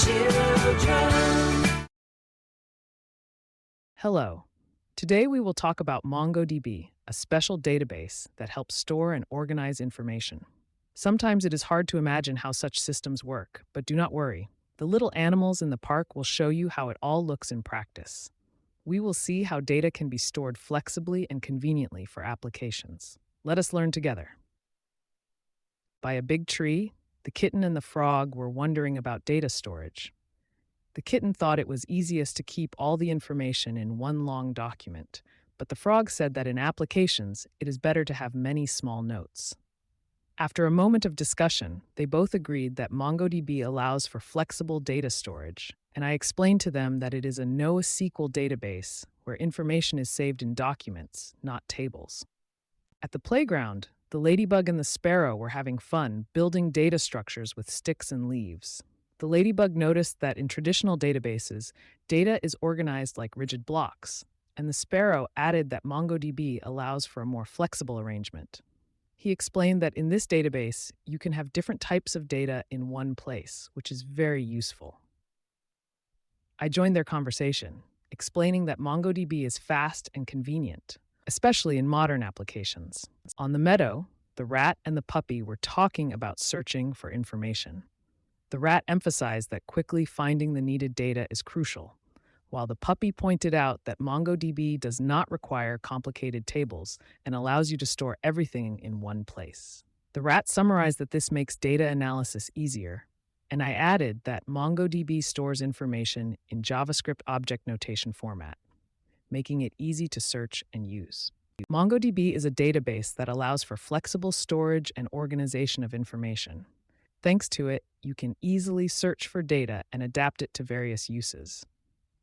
children. Hello. Today we will talk about MongoDB, a special database that helps store and organize information. Sometimes it is hard to imagine how such systems work, but do not worry. The little animals in the park will show you how it all looks in practice. We will see how data can be stored flexibly and conveniently for applications. Let us learn together. By a big tree, the kitten and the frog were wondering about data storage. The kitten thought it was easiest to keep all the information in one long document, but the frog said that in applications, it is better to have many small notes. After a moment of discussion, they both agreed that MongoDB allows for flexible data storage, and I explained to them that it is a NoSQL database where information is saved in documents, not tables. At the playground, the ladybug and the sparrow were having fun building data structures with sticks and leaves. The ladybug noticed that in traditional databases, data is organized like rigid blocks, and the sparrow added that MongoDB allows for a more flexible arrangement. He explained that in this database, you can have different types of data in one place, which is very useful. I joined their conversation, explaining that MongoDB is fast and convenient, especially in modern applications. On the meadow, the rat and the puppy were talking about searching for information. The rat emphasized that quickly finding the needed data is crucial, while the puppy pointed out that MongoDB does not require complicated tables and allows you to store everything in one place. The rat summarized that this makes data analysis easier, and I added that MongoDB stores information in JavaScript object notation format, making it easy to search and use. MongoDB is a database that allows for flexible storage and organization of information. Thanks to it, you can easily search for data and adapt it to various uses.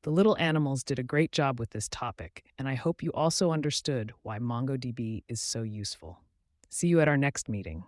The little animals did a great job with this topic, and I hope you also understood why MongoDB is so useful. See you at our next meeting.